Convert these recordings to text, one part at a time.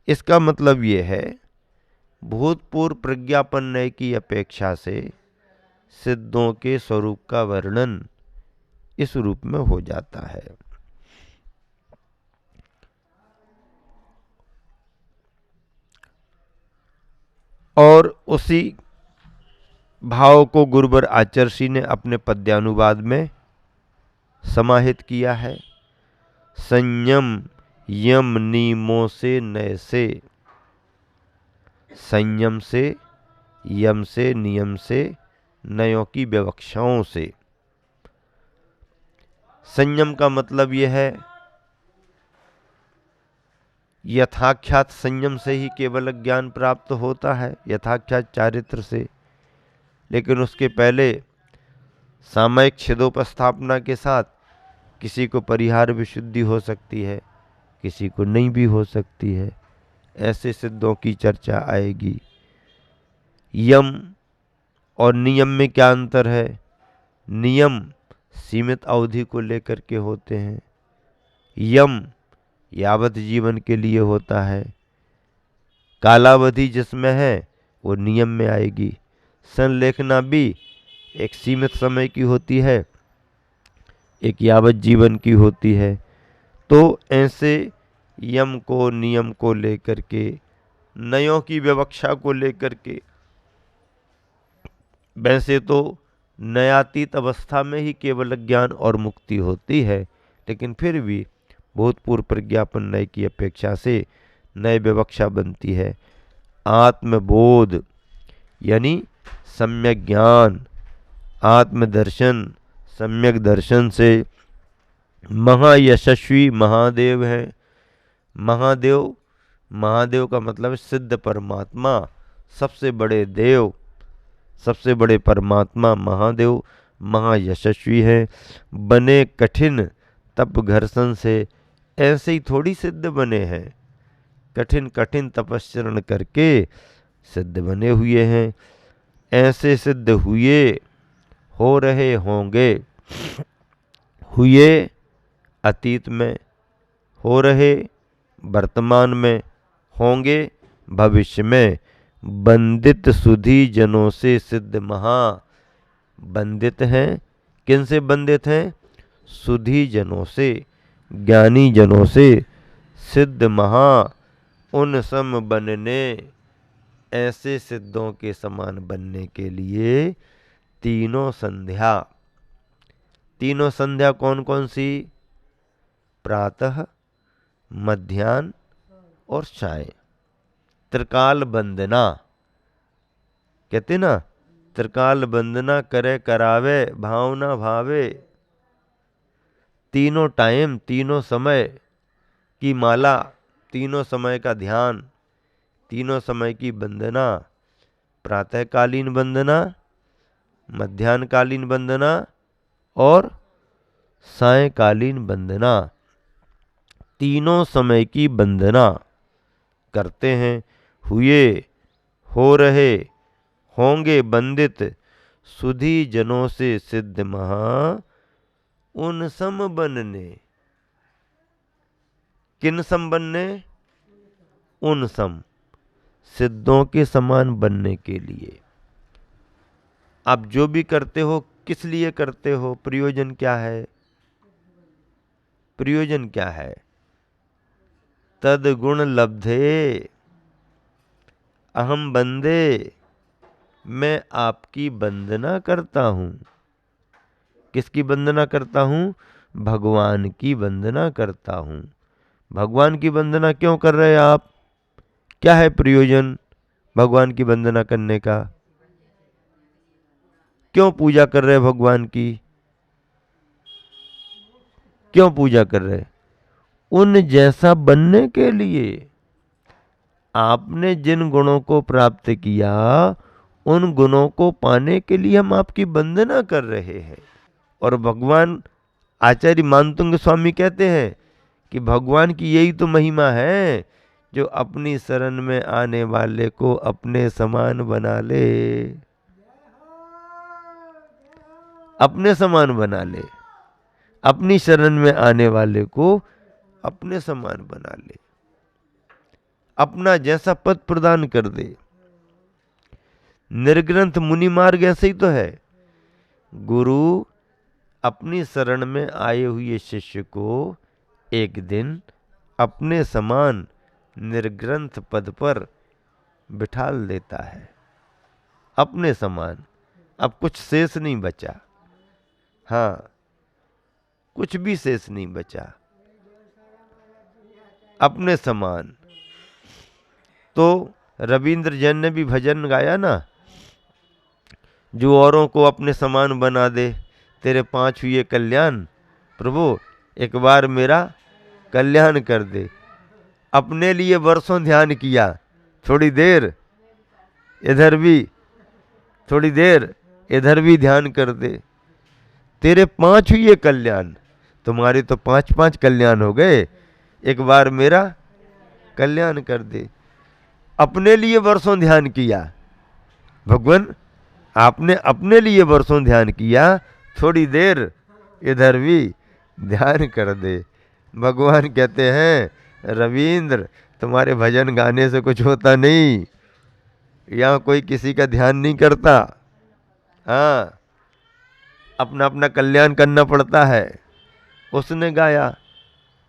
इसका मतलब ये है भूतपूर्व प्रज्ञापन्न की अपेक्षा से सिद्धों के स्वरूप का वर्णन इस रूप में हो जाता है। और उसी भाव को गुरुवर आचर्षि ने अपने पद्यानुवाद में समाहित किया है। संयम यम नियमों से नय से, संयम से, यम से, नियम से, नयों की विवक्षाओं से। संयम का मतलब यह है यथाख्यात संयम से ही केवल ज्ञान प्राप्त होता है, यथाख्यात चारित्र से। लेकिन उसके पहले सामयिक छिदोपस्थापना के साथ किसी को परिहार विशुद्धि हो सकती है, किसी को नहीं भी हो सकती है। ऐसे सिद्धों की चर्चा आएगी। यम और नियम में क्या अंतर है? नियम सीमित अवधि को लेकर के होते हैं, यम यावत जीवन के लिए होता है। कालावधि जिसमें है वो नियम में आएगी। संलेखना भी एक सीमित समय की होती है, एक यावत जीवन की होती है। तो ऐसे यम को, नियम को लेकर के, नयों की विवक्षा को लेकर के, वैसे तो नयातीत अवस्था में ही केवल ज्ञान और मुक्ति होती है, लेकिन फिर भी भूतपूर्व प्रज्ञापन नय की अपेक्षा से नय विवक्षा बनती है। आत्मबोध यानी सम्यक ज्ञान, आत्मदर्शन, सम्यक दर्शन से महायशस्वी महादेव है। महादेव, महादेव का मतलब सिद्ध परमात्मा, सबसे बड़े देव, सबसे बड़े परमात्मा महादेव महायशस्वी है। बने कठिन तप घर्षण से, ऐसे ही थोड़ी सिद्ध बने हैं, कठिन कठिन तपस्चरण करके सिद्ध बने हुए हैं। ऐसे सिद्ध हुए, हो रहे होंगे, हुए अतीत में, हो रहे वर्तमान में, होंगे भविष्य में। बंदित सुधी जनों से सिद्ध महा, बंदित हैं, किन से बंदित हैं? सुधी जनों से, ज्ञानी जनों से। सिद्ध महा उन सम बनने, ऐसे सिद्धों के समान बनने के लिए तीनों संध्या, तीनों संध्या कौन कौन सी? प्रातः, मध्याह्न और साय। त्रिकाल वंदना कहते ना, त्रिकाल वंदना करे करावे भावना भावे। तीनों टाइम, तीनों समय की माला, तीनों समय का ध्यान, तीनों समय की वंदना, प्रातःकालीन वंदना, मध्याह्नकालीन वंदना और सायंकालीन वंदना। तीनों समय की वंदना करते हैं। हुए, हो रहे, होंगे बंदित सुधी जनों से सिद्ध महा, उन सम बनने। किन सम बनने? उन सम, सिद्धों के समान बनने के लिए। आप जो भी करते हो किस लिए करते हो? प्रयोजन क्या है? प्रयोजन क्या है? तद गुण लब्धे अहम बंदे, मैं आपकी वंदना करता हूं। किसकी वंदना करता हूं? भगवान की वंदना करता हूं। भगवान की वंदना क्यों कर रहे हैं आप? क्या है प्रयोजन भगवान की वंदना करने का? क्यों पूजा कर रहे हैं भगवान की? क्यों पूजा कर रहे हैं? उन जैसा बनने के लिए। आपने जिन गुणों को प्राप्त किया, उन गुणों को पाने के लिए हम आपकी वंदना कर रहे हैं। और भगवान, आचार्य मानतुंग स्वामी कहते हैं कि भगवान की यही तो महिमा है, जो अपनी शरण में आने वाले को अपने समान बना ले, अपने समान बना ले, अपनी शरण में आने वाले को अपने समान बना ले। अपना जैसा पद प्रदान कर दे। निर्ग्रंथ मुनि मार्ग ऐसे ही तो है। गुरु अपनी शरण में आए हुए शिष्य को एक दिन अपने समान निर्ग्रंथ पद पर बिठाल देता है, अपने समान। अब कुछ शेष नहीं बचा, हाँ, कुछ भी शेष नहीं बचा, अपने समान। तो रविंद्र जैन ने भी भजन गाया ना, जो औरों को अपने समान बना दे, तेरे पांच हुए कल्याण, प्रभु एक बार मेरा कल्याण कर दे। अपने लिए वर्षों ध्यान किया, थोड़ी देर इधर भी, थोड़ी देर इधर भी ध्यान कर दे। तेरे पांच हुए कल्याण, तुम्हारे तो पांच पांच कल्याण हो गए, एक बार मेरा कल्याण कर दे। अपने लिए वर्षों ध्यान किया, भगवान आपने अपने लिए वर्षों ध्यान किया, थोड़ी देर इधर भी ध्यान कर दे। भगवान कहते हैं रविंद्र तुम्हारे भजन गाने से कुछ होता नहीं, यहाँ कोई किसी का ध्यान नहीं करता, हाँ, अपना अपना कल्याण करना पड़ता है। उसने गाया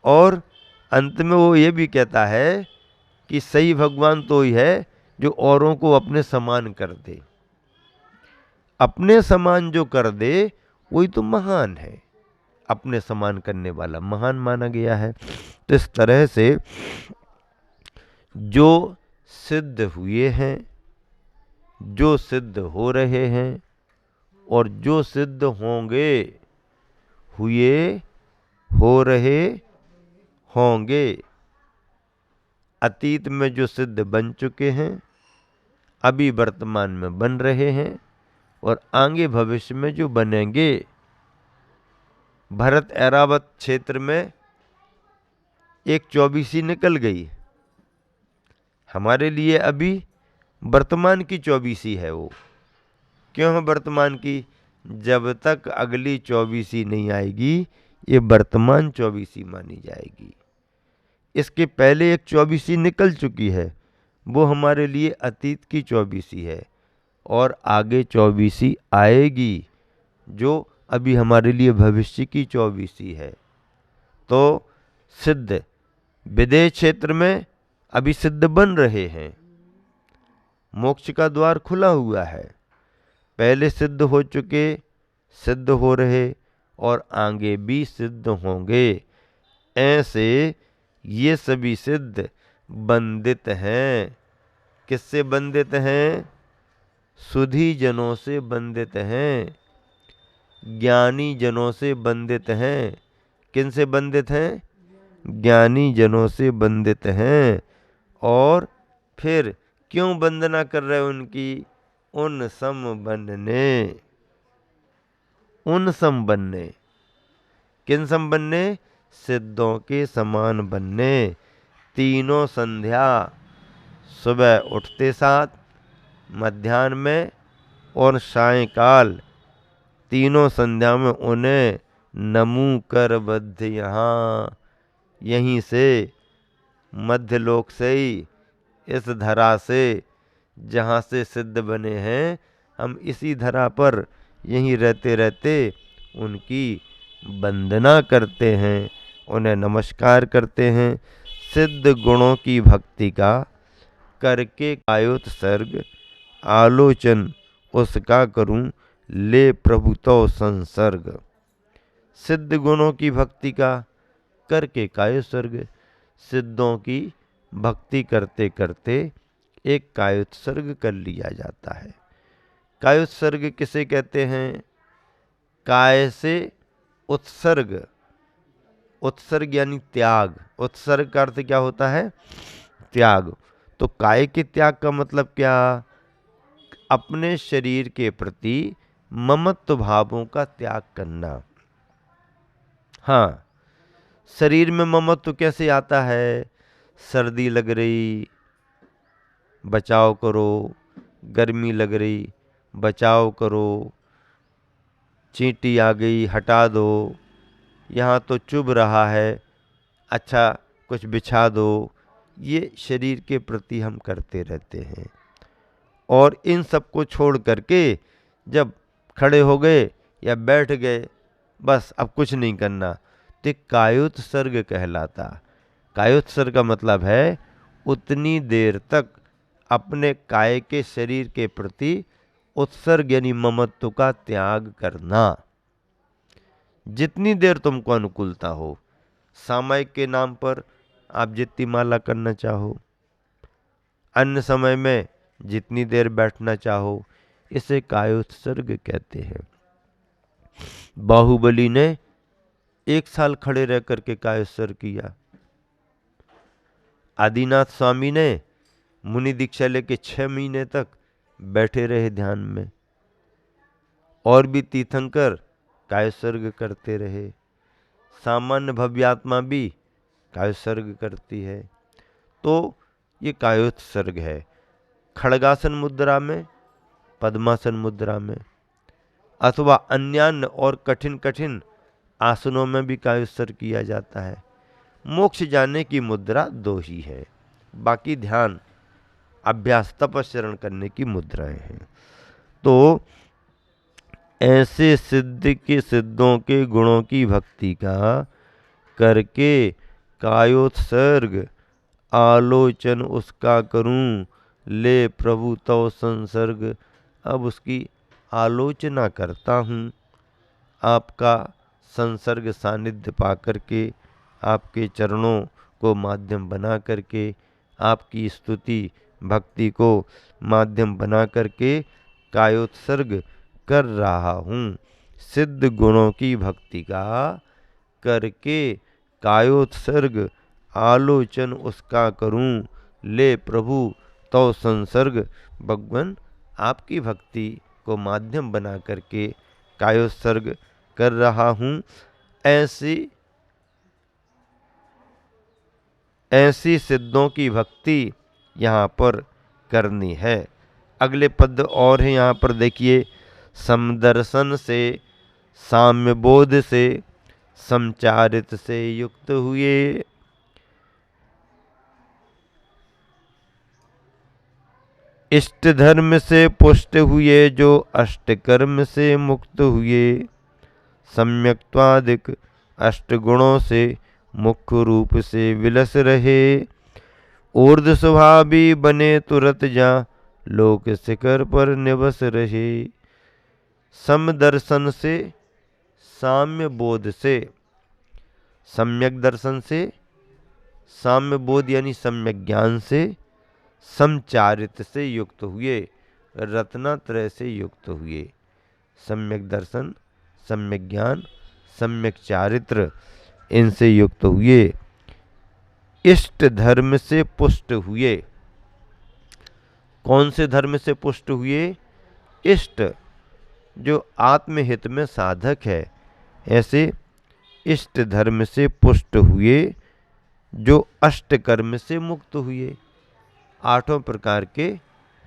और अंत में वो ये भी कहता है कि सही भगवान तो ही है जो औरों को अपने समान कर दे। अपने समान जो कर दे वही तो महान है, अपने समान करने वाला महान माना गया है। तो इस तरह से जो सिद्ध हुए हैं, जो सिद्ध हो रहे हैं और जो सिद्ध होंगे, हुए, हो रहे, होंगे, अतीत में जो सिद्ध बन चुके हैं, अभी वर्तमान में बन रहे हैं और आगे भविष्य में जो बनेंगे। भरत ऐरावत क्षेत्र में एक 24 निकल गई, हमारे लिए अभी वर्तमान की 24 है वो। क्यों है वर्तमान की? जब तक अगली 24 नहीं आएगी ये वर्तमान 24 मानी जाएगी। इसके पहले एक 24 निकल चुकी है, वो हमारे लिए अतीत की 24 है और आगे 24 आएगी जो अभी हमारे लिए भविष्य की 24 है। तो सिद्ध विदेश क्षेत्र में अभी सिद्ध बन रहे हैं, मोक्ष का द्वार खुला हुआ है, पहले सिद्ध हो चुके, सिद्ध हो रहे और आगे भी सिद्ध होंगे। ऐसे ये सभी सिद्ध बंदित हैं। किससे बंदित हैं? सुधी जनों से बंदित हैं, ज्ञानी जनों से बंदित हैं। किन से बंदित हैं? ज्ञानी जनों से बंदित हैं। और फिर क्यों वंदना कर रहे उनकी? उन सम बनने, उन सम बनने। किन सम बनने? सिद्धों के समान बनने। तीनों संध्या, सुबह उठते साथ, मध्याह्न में और सायंकाल, तीनों संध्या में उन्हें नमू कर बद्ध यहाँ, यहीं से मध्यलोक से ही, इस धरा से जहाँ से सिद्ध बने हैं, हम इसी धरा पर यहीं रहते रहते उनकी वंदना करते हैं, उन्हें नमस्कार करते हैं। सिद्ध गुणों की भक्ति का करके कायोत्सर्ग, आलोचन उसका करूं ले प्रभु तो संसर्ग। सिद्ध गुणों की भक्ति का करके कायोत्सर्ग, सिद्धों की भक्ति करते करते एक कायोत्सर्ग कर लिया जाता है। कायोत्सर्ग किसे कहते हैं? काय से उत्सर्ग, उत्सर्ग यानी त्याग। उत्सर्ग का अर्थ क्या होता है? त्याग। तो काय के त्याग का मतलब क्या? अपने शरीर के प्रति ममत्व भावों का त्याग करना। हाँ, शरीर में ममत्व कैसे आता है? सर्दी लग रही, बचाव करो, गर्मी लग रही, बचाव करो, चींटी आ गई, हटा दो, यहाँ तो चुभ रहा है, अच्छा कुछ बिछा दो, ये शरीर के प्रति हम करते रहते हैं। और इन सब को छोड़ करके जब खड़े हो गए या बैठ गए, बस अब कुछ नहीं करना, तो कायोत्सर्ग कहलाता। कायोत्सर्ग का मतलब है उतनी देर तक अपने काय के शरीर के प्रति उत्सर्ग यानी ममत्व का त्याग करना। जितनी देर तुमको अनुकूलता हो, सामयिक के नाम पर आप जितनी माला करना चाहो, अन्य समय में जितनी देर बैठना चाहो, इसे कायोत्सर्ग कहते हैं। बाहुबली ने 1 साल खड़े रह करके कायोत्सर्ग किया। आदिनाथ स्वामी ने मुनि दीक्षा लेके 6 महीने तक बैठे रहे ध्यान में। और भी तीर्थंकर कायोत्सर्ग करते रहे। सामान्य भव्यात्मा भी कायोत्सर्ग करती है। तो ये कायोत्सर्ग है। खड़गासन मुद्रा में, पद्मासन मुद्रा में, अथवा अन्यान्य और कठिन कठिन आसनों में भी कायोत्सर्ग किया जाता है। मोक्ष जाने की मुद्रा 2 ही है, बाकी ध्यान अभ्यास तपस्चरण करने की मुद्राएं हैं। तो ऐसे सिद्धों के गुणों की भक्ति का करके कायोत्सर्ग आलोचन उसका करूं, ले प्रभु तव संसर्ग। अब उसकी आलोचना करता हूँ, आपका संसर्ग सानिध्य पा करके, आपके चरणों को माध्यम बना करके, आपकी स्तुति भक्ति को माध्यम बना करके कायोत्सर्ग कर रहा हूँ। सिद्ध गुणों की भक्ति का करके कायोत्सर्ग आलोचन उसका करूं, ले प्रभु तो संसर्ग। भगवान आपकी भक्ति को माध्यम बना करके कायोत्सर्ग कर रहा हूँ। ऐसी सिद्धों की भक्ति यहाँ पर करनी है। अगले पद और है यहाँ पर देखिए, समदर्शन से, साम्यबोध से, समचारित से युक्त हुए, इष्ट धर्म से पुष्ट हुए, जो अष्टकर्म से मुक्त हुए, सम्यक्त्वादिक अष्ट गुणों से मुख्य रूप से विलस रहे, ऊर्ध्व स्वभावी बने तुरत जा, लोक शिखर पर निवस रहे। समदर्शन से, साम्य बोध से, सम्यक दर्शन से, साम्य बोध यानी सम्यक ज्ञान से, समचारित से युक्त हुए, रत्नात्रय से युक्त हुए। सम्यक दर्शन, सम्यक ज्ञान, सम्यक चारित्र, इनसे युक्त हुए, इष्ट धर्म से पुष्ट हुए। कौन से धर्म से पुष्ट हुए? इष्ट, जो आत्महित में साधक है, ऐसे इष्ट धर्म से पुष्ट हुए, जो अष्ट कर्म से मुक्त हुए, 8 प्रकार के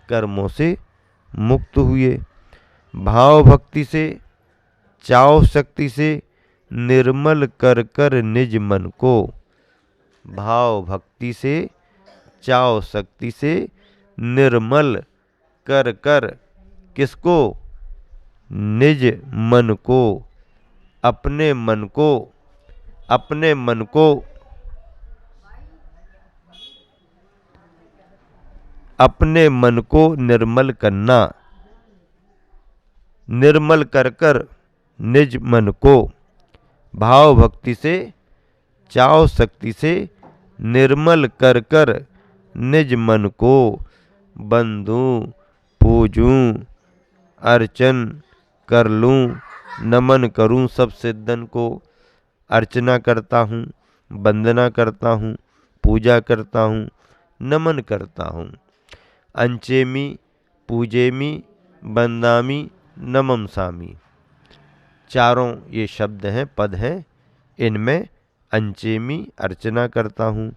कर्मों से मुक्त हुए, भाव भक्ति से, चाव शक्ति से निर्मल कर कर निज मन को। भाव भक्ति से, चाव शक्ति से निर्मल कर कर, किसको? निज मन को, अपने मन को, अपने मन को, अपने मन को निर्मल करना। निर्मल कर कर निज मन को, भाव भक्ति से, चाव शक्ति से निर्मल कर कर निज मन को, बंधूं पूजूं, अर्चन कर लूं, नमन करूं सब सिद्धन को। अर्चना करता हूँ, वंदना करता हूँ, पूजा करता हूँ, नमन करता हूँ। अंचेमी, पूजेमी, वंदामी, नमम सामी, चारों ये शब्द हैं, पद हैं। इनमें अंचेमी अर्चना करता हूँ,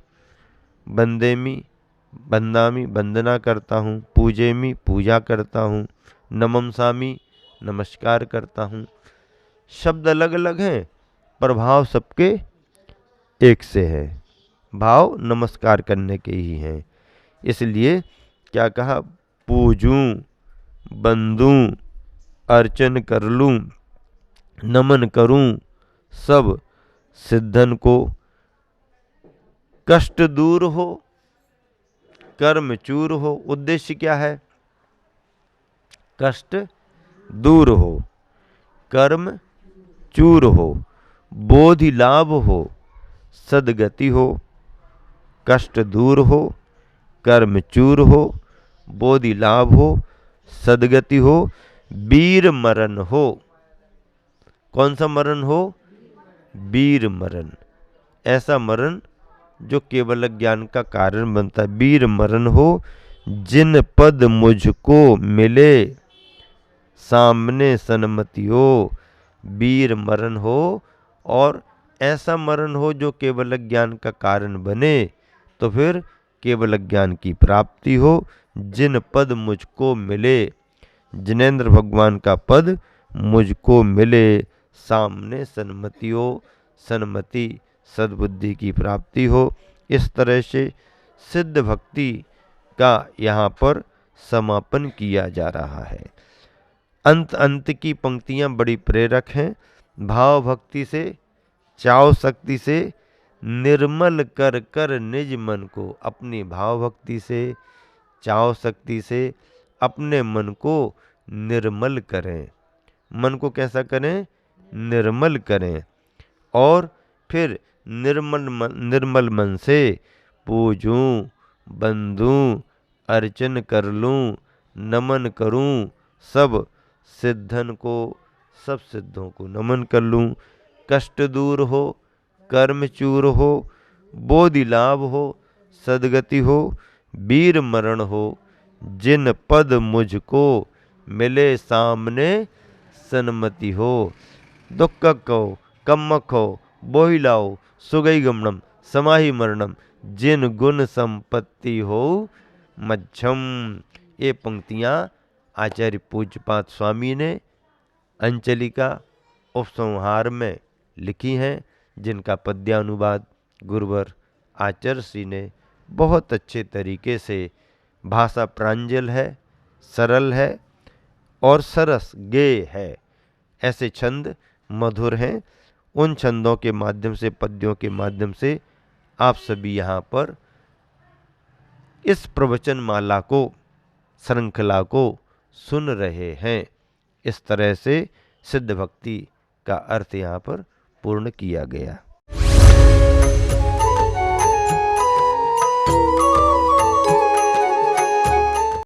वंदेमी वंदामी वंदना करता हूँ, पूजेमी पूजा करता हूँ, नमम सामी नमस्कार करता हूँ। शब्द अलग अलग हैं, प्रभाव सबके एक से है। भाव नमस्कार करने के ही हैं। इसलिए क्या कहा, पूजूं, बंदूं, अर्चन कर लूं, नमन करूं सब सिद्धन को, कष्ट दूर हो, कर्म चूर हो। उद्देश्य क्या है? कष्ट दूर हो, कर्म चूर हो, बोधि लाभ हो, सदगति हो। कष्ट दूर हो, कर्म चूर हो, बोधि लाभ हो, सदगति हो, वीर मरण हो। कौन सा मरण हो? वीर मरण। ऐसा मरण जो केवल ज्ञान का कारण बनता है। वीर मरण हो, जिन पद मुझको मिले सामने सन्मति हो। वीर मरण हो और ऐसा मरण हो जो केवल ज्ञान का कारण बने, तो फिर केवल ज्ञान की प्राप्ति हो। जिन पद मुझको मिले, जिनेंद्र भगवान का पद मुझको मिले, सामने सन्मति हो, सन्मति सद्बुद्धि की प्राप्ति हो। इस तरह से सिद्ध भक्ति का यहाँ पर समापन किया जा रहा है। अंत अंत की पंक्तियाँ बड़ी प्रेरक हैं। भाव भक्ति से, चाव शक्ति से निर्मल कर कर निज मन को। अपनी भाव भक्ति से, चाव शक्ति से अपने मन को निर्मल करें। मन को कैसा करें? निर्मल करें। और फिर निर्मल मन से पूजूं, बंदूं, अर्चन कर लूं, नमन करूं सब सिद्धन को, सब सिद्धों को नमन कर लूं। कष्ट दूर हो, कर्म चूर हो, बोधि लाभ हो, सदगति हो, वीर मरण हो, जिन पद मुझको मिले सामने सन्मति हो। दुख को कम्मक हो, बोहि लाओ, सुगई गमनम, समाहि मरणम, जिन गुण संपत्ति हो मध्यम। ये पंक्तियाँ आचार्य पूज्यपाद स्वामी ने अंचलिका उपसंहार में लिखी हैं, जिनका पद्यानुवाद गुरुवर आचार्य श्री ने बहुत अच्छे तरीके से, भाषा प्रांजल है, सरल है और सरस गेय है। ऐसे छंद मधुर हैं। उन छंदों के माध्यम से, पद्यों के माध्यम से आप सभी यहाँ पर इस प्रवचन माला को, श्रृंखला को सुन रहे हैं। इस तरह से सिद्ध भक्ति का अर्थ यहाँ पर पूर्ण किया गया।